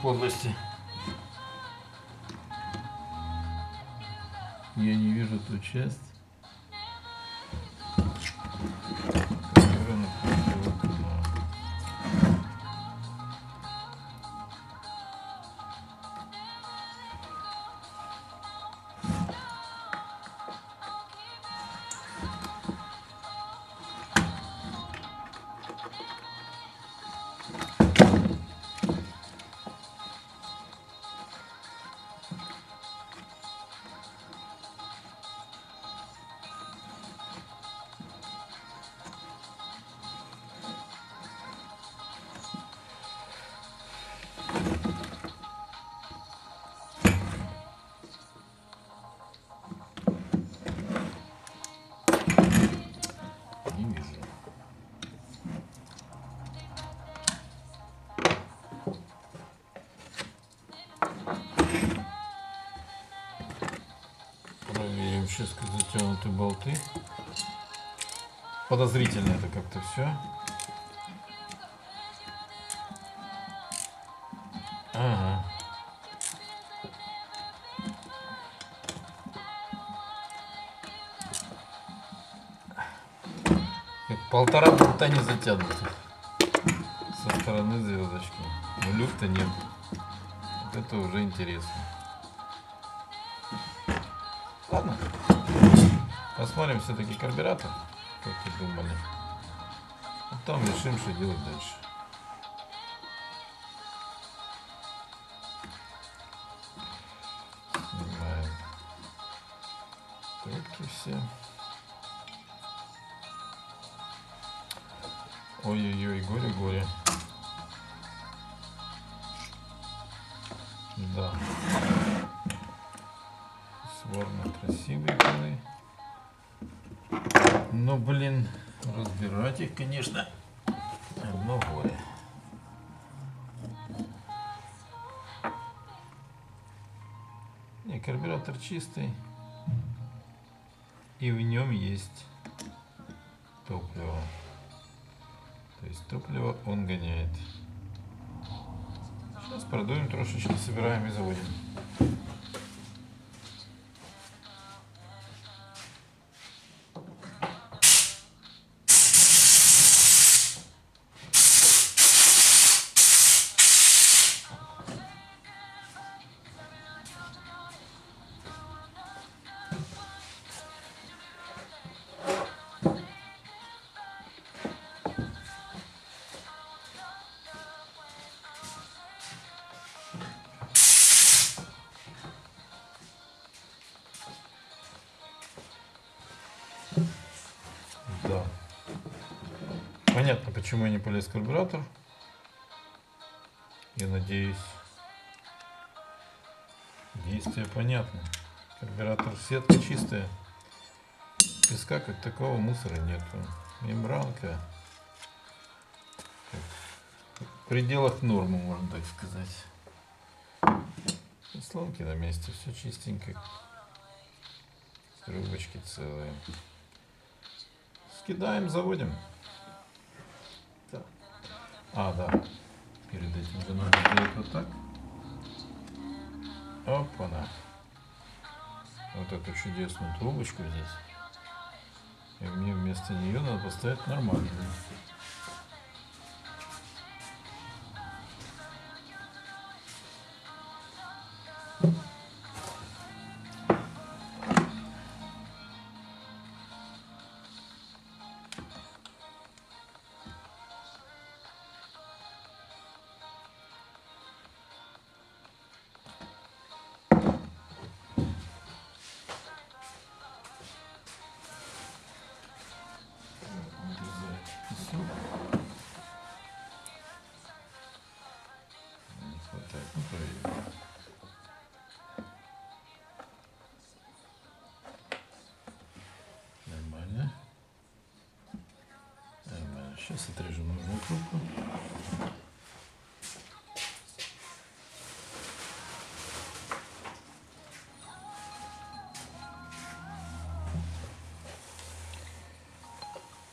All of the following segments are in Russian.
подлости. Я не вижу ту часть. Которая находится в окне. Не вижу. Проверим сейчас, как затянуты болты. Подозрительно это как-то все. Ага. Как полтора болта не затянуты со стороны звездочки. Но люфта нет. Вот это уже интересно. Ладно. Посмотрим все-таки карбюратор, как вы думали. Потом решим, что делать дальше. Снимаем трубки все. Ой-ой-ой, горе-горе. Да. Сворно красивые были. Но, блин, разбирать их, конечно, одно горе. Не, карбюратор чистый. И в нем есть топливо. То есть топливо он гоняет. Сейчас продуем трошечки, собираем и заводим. Да. Понятно, почему я не полез в карбюратор. Я надеюсь, действие понятно. Карбюратор сетка чистая. Песка как такого, мусора нету. Мембранка в пределах нормы, можно так сказать. Сломки на месте, все чистенько. Трубочки целые. Скидаем, заводим. Да. А, да. Перед этим же надо сделать вот так. Опа-на. Вот эту чудесную трубочку здесь. И мне вместо нее надо поставить нормальную. Нормально. Нормально. Сейчас отрежу нужную трубку.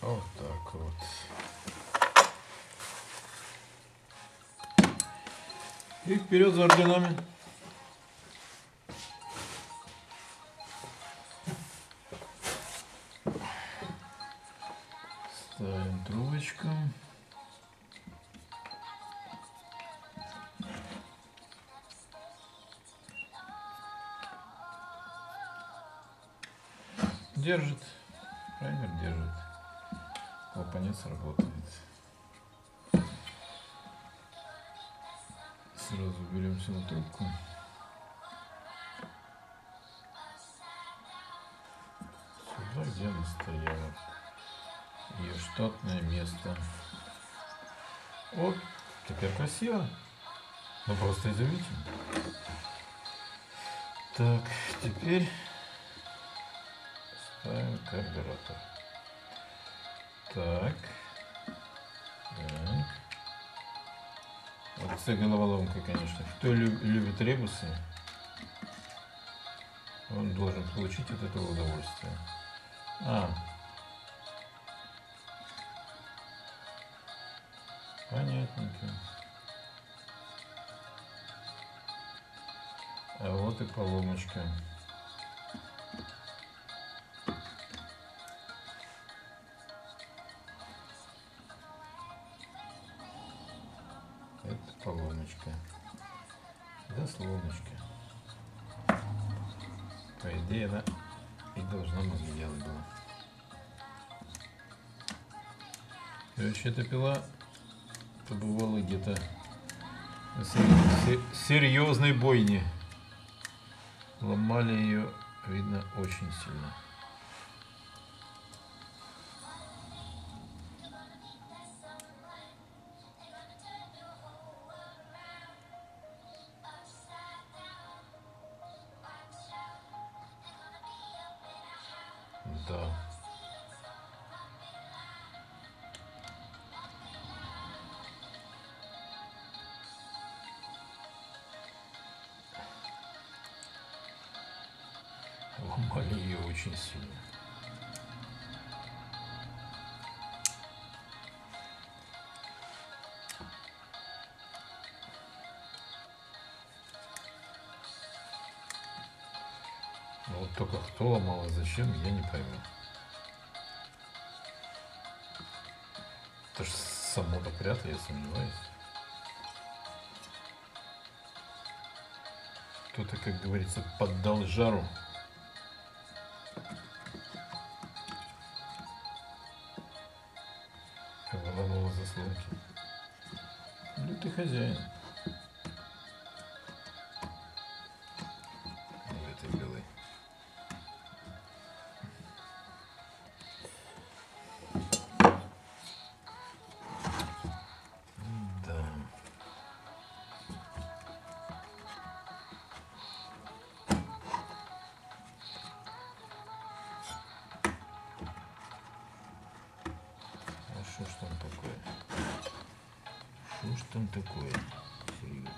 Вот так вот. И вперед за орденами. Ставим трубочку. Держит. Праймер держит. Клапанец работает. Сразу берем сюда трубку. Сюда, где она стояла. Ее штатное место. Вот, теперь красиво. Ну просто изумительно. Так, теперь ставим карбюратор. Так. Так. Вот это головоломка, конечно. Кто любит ребусы, он должен получить от этого удовольствие. Понятненько. А вот и поломочка. Это поломочка. Заслоночка. По идее, она и должна бы делать было. Короче, эта пила побывала где-то в серьезной бойне. Ломали ее, видно, очень сильно. Да. Ломали ее очень сильно. Но вот только кто ломал и зачем, я не пойму. Это ж само так вряд ли, я сомневаюсь. Кто-то, как говорится, поддал жару. Выламывал заслонки. Ну ты хозяин. В этой белой. Да. А что ж там такое? Что ж там такое? Серьезно.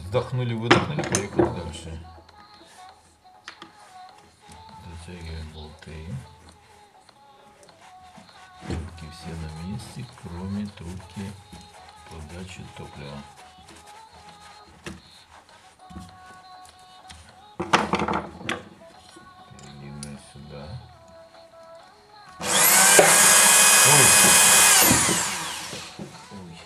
Вдохнули, выдохнули, поехали дальше. Затягиваем болты. Трубки все на месте, кроме трубки подачи топлива. Длинная сюда. Ой. Ой.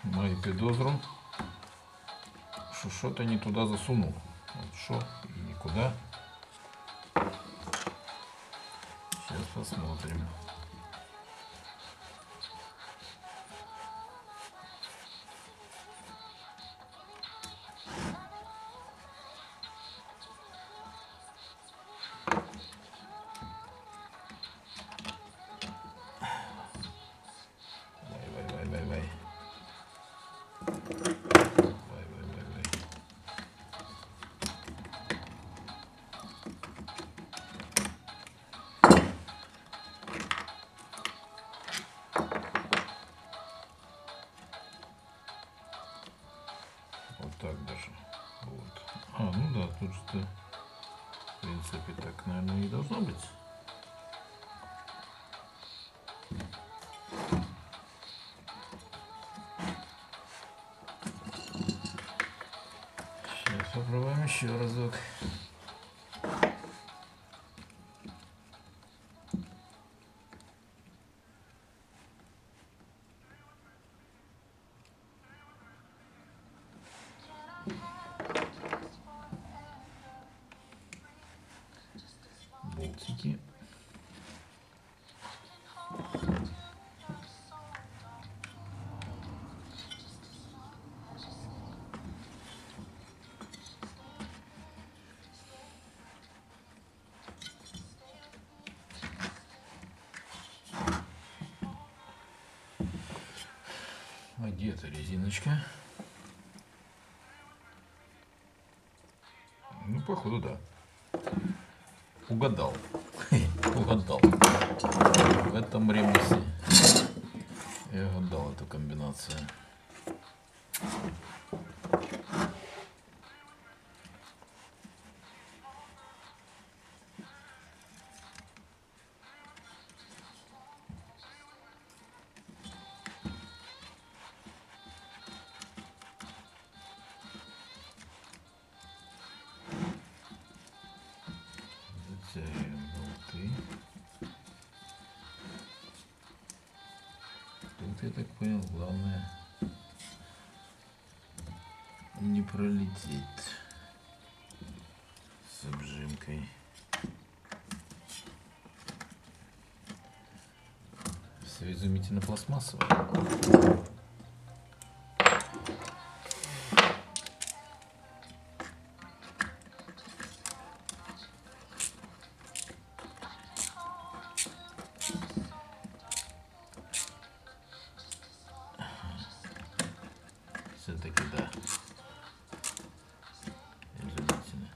Маю підозру, що що-то не туда засунул. Вот что и никуда. Сейчас посмотрим. Ну да, тут что, в принципе, так, наверное, и должно быть. Сейчас попробуем еще разок. Болтики. А где эта резиночка? Ну, походу, да. Угадал. Угадал. В этом ремесе я угадал эту комбинацию. Затягиваем болты. Тут, я так понял, главное не пролететь с обжимкой. Все изумительно пластмассовое. Все-таки да. Изумительно.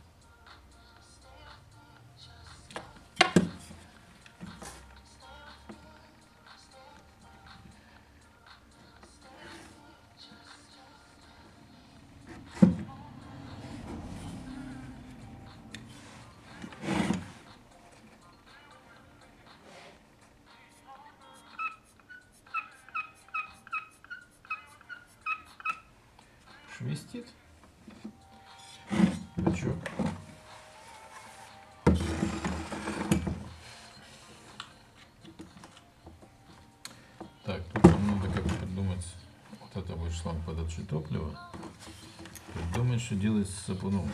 Швистит. Бачок. Так, тут нам надо как придумать. Вот это будет шланг подачи топлива. Придумать, что делать с сапуном.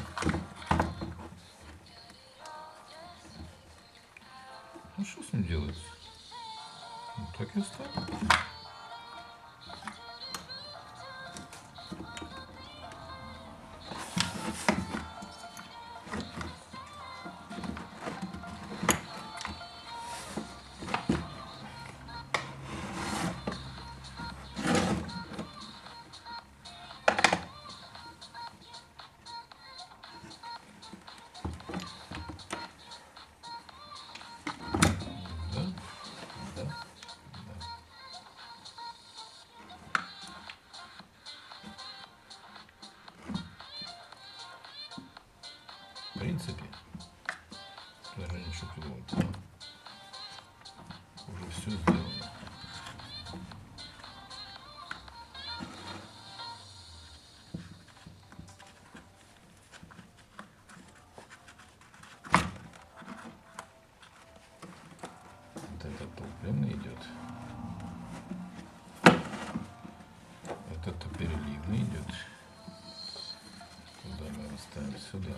Ну что с ним делать? Вот так и оставим. Да, да, да. В принципе, даже ничего придумать. Уже все сделано. Вот этот топливный идет. Этот переливный идет. Куда мы его ставим? Сюда.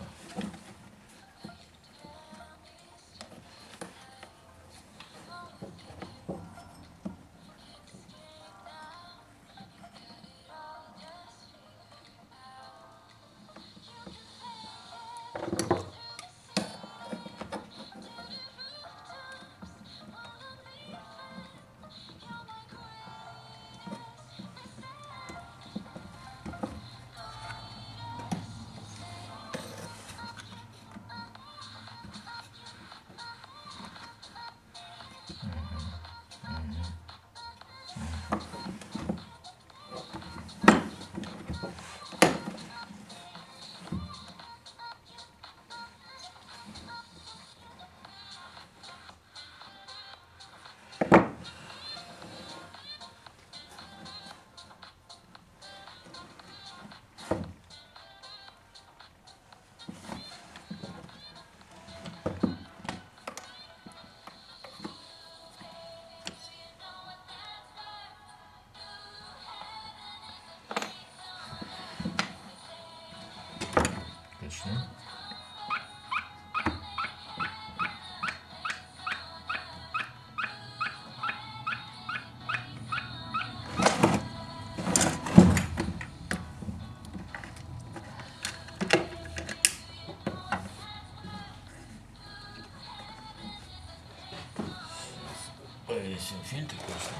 Совсем фильтр пошел.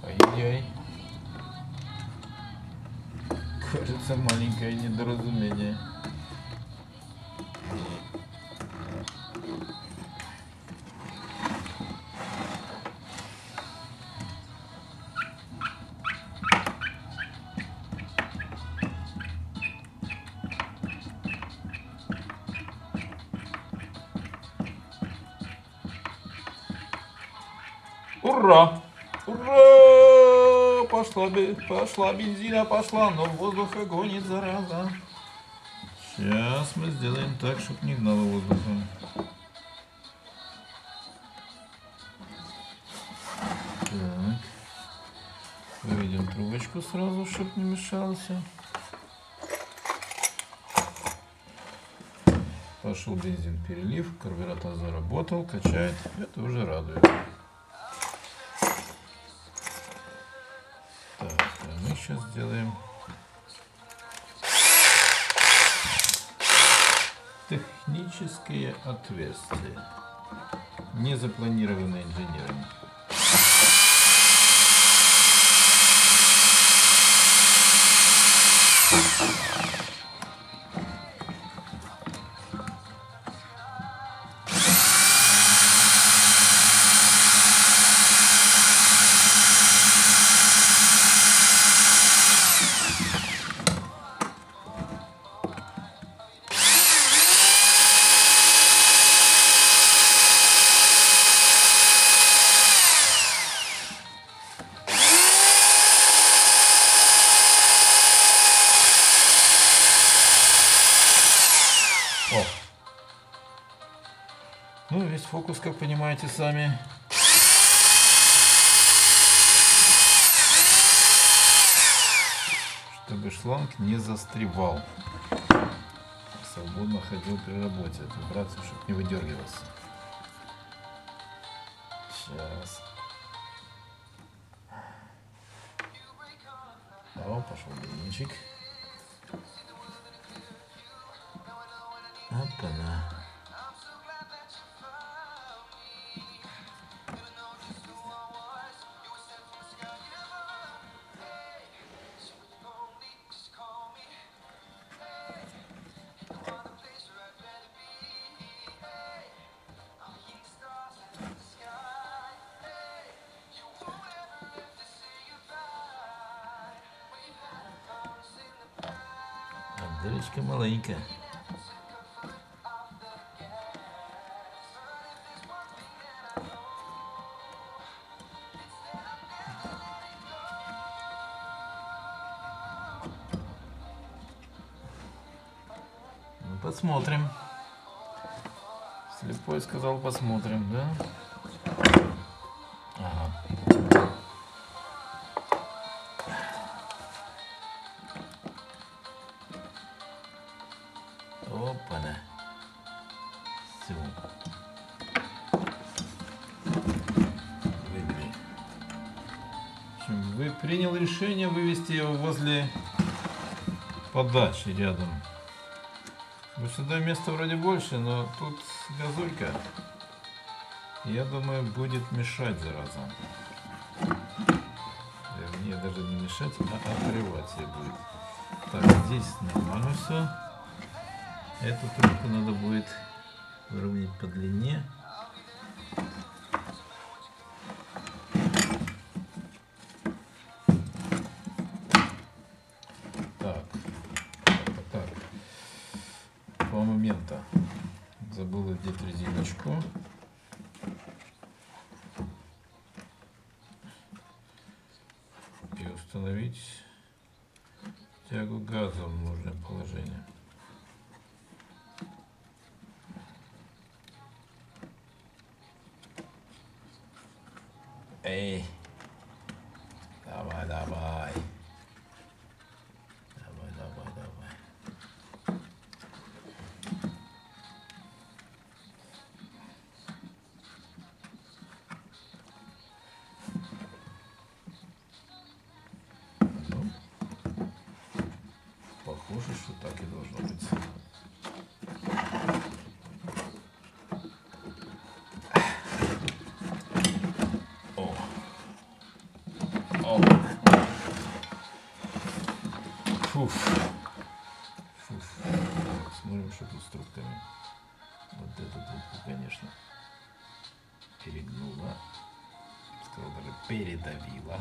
Ай-яй. Кажется, маленькое недоразумение. Ура! Ура! Пошла бензина, пошла, но воздуха гонит, зараза. Сейчас мы сделаем так, чтобы не гнало воздуха. Так. Выведем трубочку сразу, чтобы не мешался. Пошел бензин в перелив, карбюратор заработал, качает. Это уже радует. Так, а мы сейчас сделаем технические отверстия, не запланированные инженерами. О. Ну, весь фокус, как понимаете сами. Чтобы шланг не застревал. Свободно ходил при работе. Это браться, чтобы не выдергивался. Сейчас. О, пошел бензинчик. Опа-на. Дырочка маленькая. Ну, посмотрим. Слепой сказал, посмотрим, да? Ага. Опа-на. Все. Выбери. В общем, вы принял решение вывести его возле подачи рядом. Ну, сюда места вроде больше, но тут газулька. Я думаю, будет мешать зараза. Вернее, даже не мешать, а отрывать ее будет. Так, здесь нормально все. Эту трубку надо будет выровнять по длине. этого момента. Забыл одеть резиночку. И установить тягу газа в нужное положение. Эй, давай, давай. Давай, давай, давай. Ну, похоже, что так и должно быть. Фуф. Фуф. Смотрим, что тут с трубками. Вот эту трубку, конечно, перегнула. Сказал, даже передавила.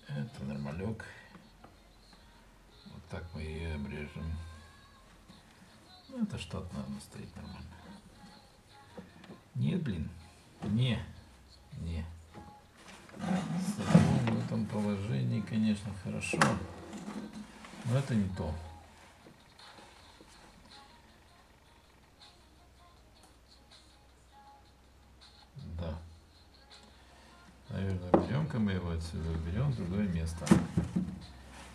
Это нормалек. Вот так мы ее обрежем. Ну, это штатно, она стоит нормально. Нет, блин. Не. Салон в этом положении, конечно, хорошо. Но это не то. Да. Наверное, берем-ка мы его отсюда, берем в другое место.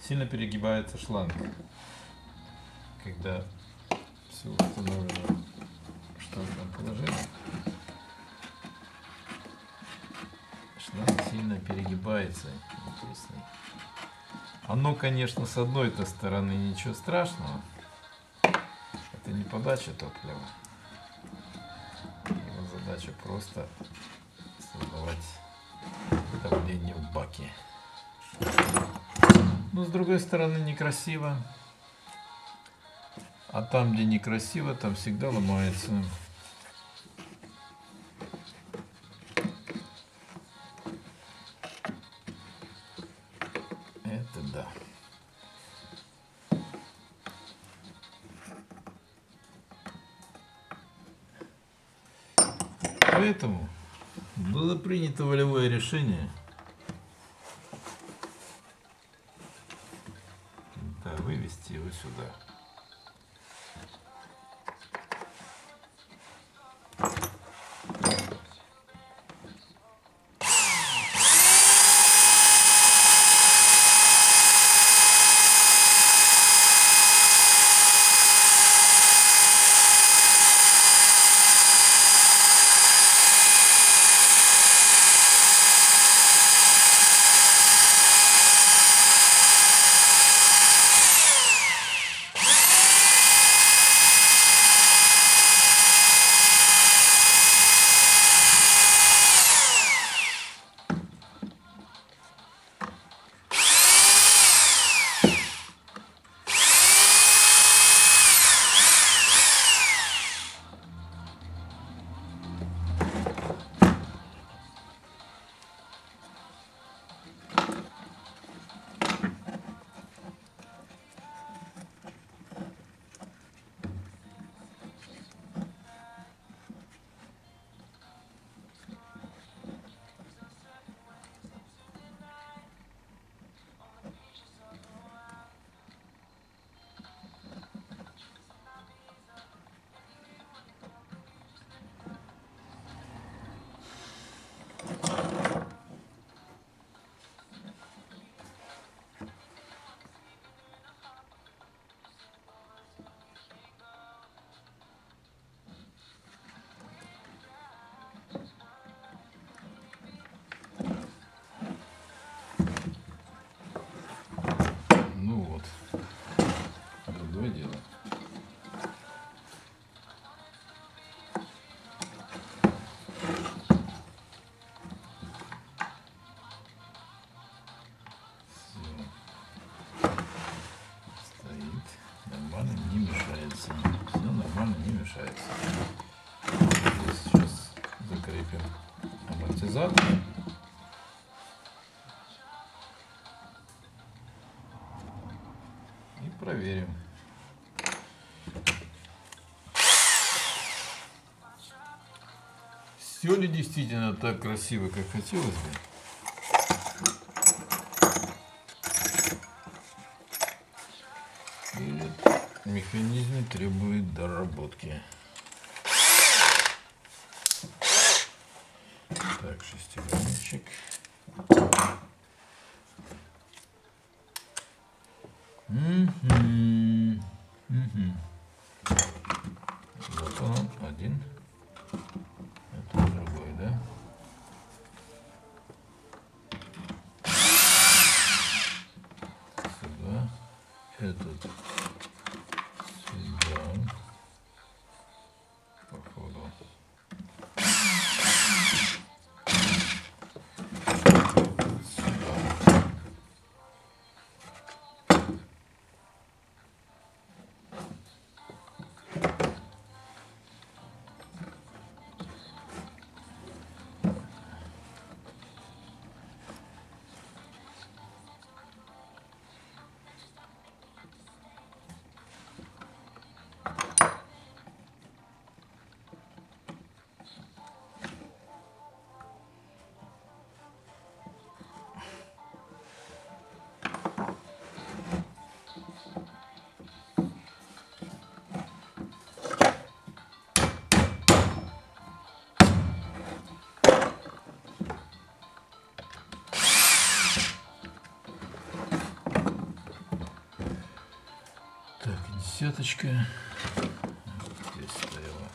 Сильно перегибается шланг. Когда все установлено в штатном положении, шланг сильно перегибается. Интересный. Оно, конечно, с одной-то стороны ничего страшного. Это не подача топлива. Его задача просто создавать давление в баке. Но с другой стороны некрасиво. А там, где некрасиво, там всегда ломается. Это да. Поэтому было принято волевое решение. Да, вывести его сюда. Другое дело. Стоит. Нормально, не мешается. Все нормально, не мешается. Здесь сейчас закрепим амортизатор. И проверим. Все ли действительно так красиво, как хотелось бы? Или механизм требует доработки? Так, шестигранничек. Вот он, один. Это другой, да? Сюда. Этот сюда. Походу. Сюда. Так, десяточка. Здесь стояла.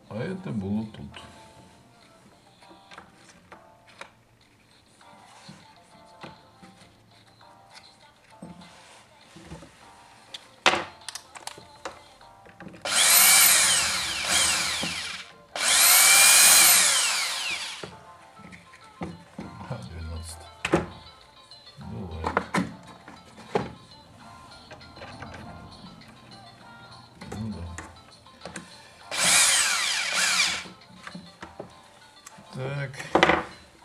А это было тут. А, 12. Бывает. Ну да. Так,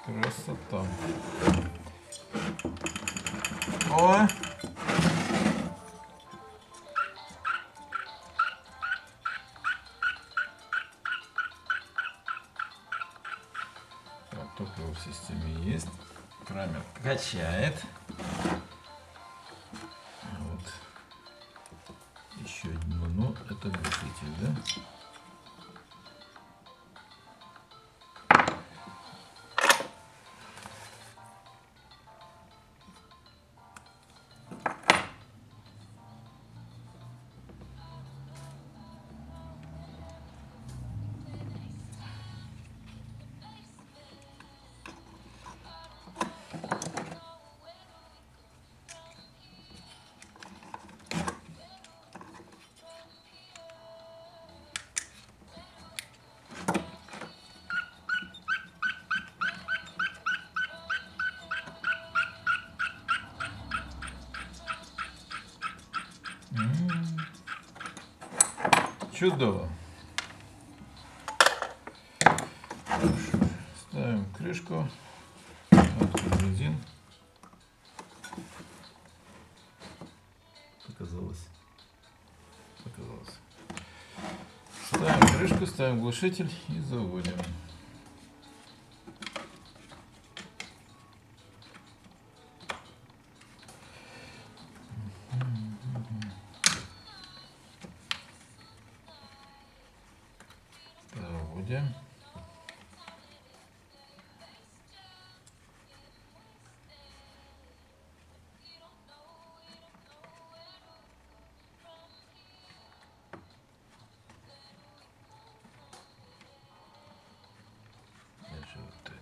красота. О! Так, топливо в системе есть. Крамер качает. Вот. Еще одно, но это глушитель, да? Чудово. Ставим крышку. Бензин. Показалось. Ставим крышку, ставим глушитель и заводим. Заводим. Даже вот так.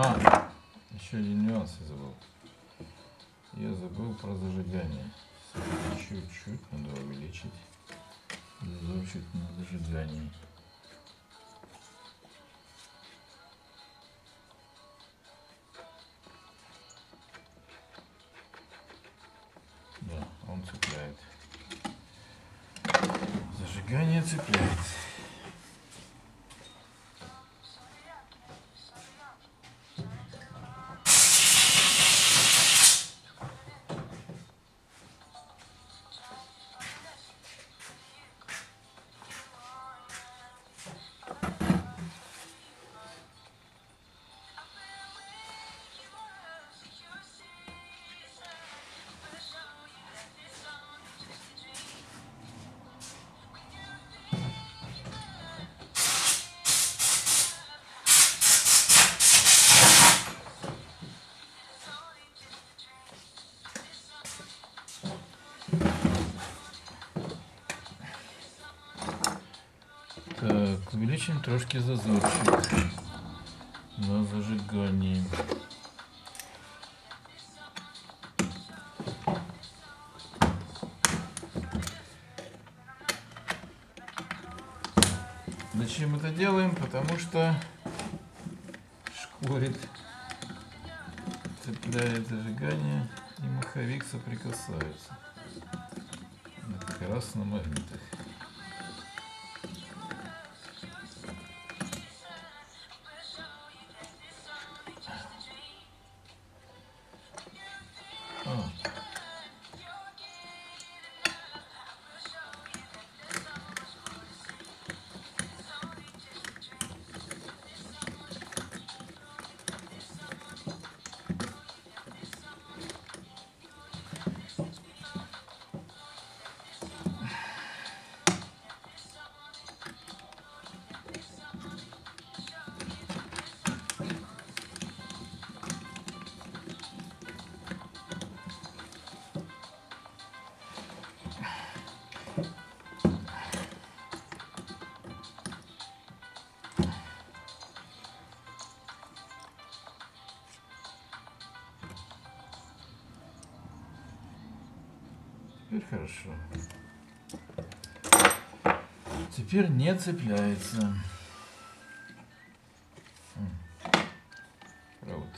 А, еще один нюанс я забыл. Я забыл про зажигание. Чуть-чуть надо увеличить. Зазорчик на зажигании. Да, он цепляет. Зажигание цепляет. Так, увеличим трошки зазорчик на зажигании. Зачем это делаем? Потому что шкурит, цепляет зажигание, и маховик соприкасаются. Это как раз на магнитах. Теперь хорошо. Теперь не цепляется. Провод.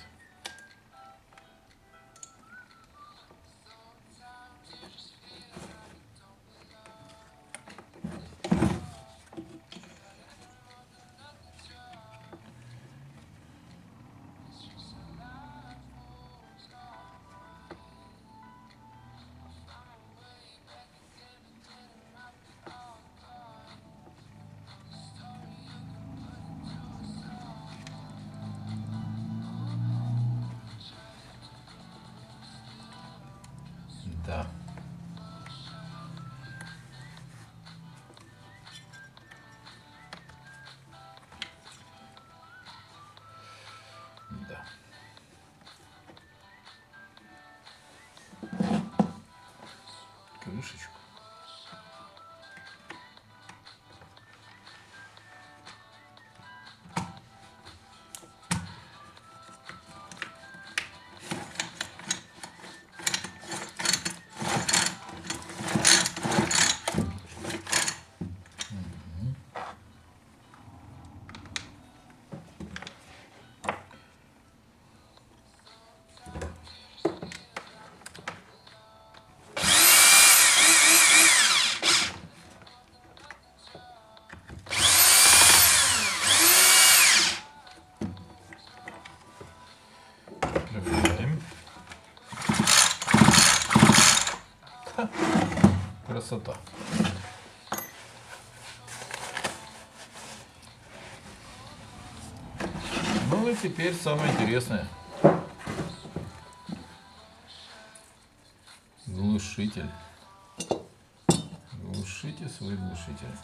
Да. Да. Крышечку. Красота. Ну и теперь самое интересное. Глушитель. Глушите свой глушитель.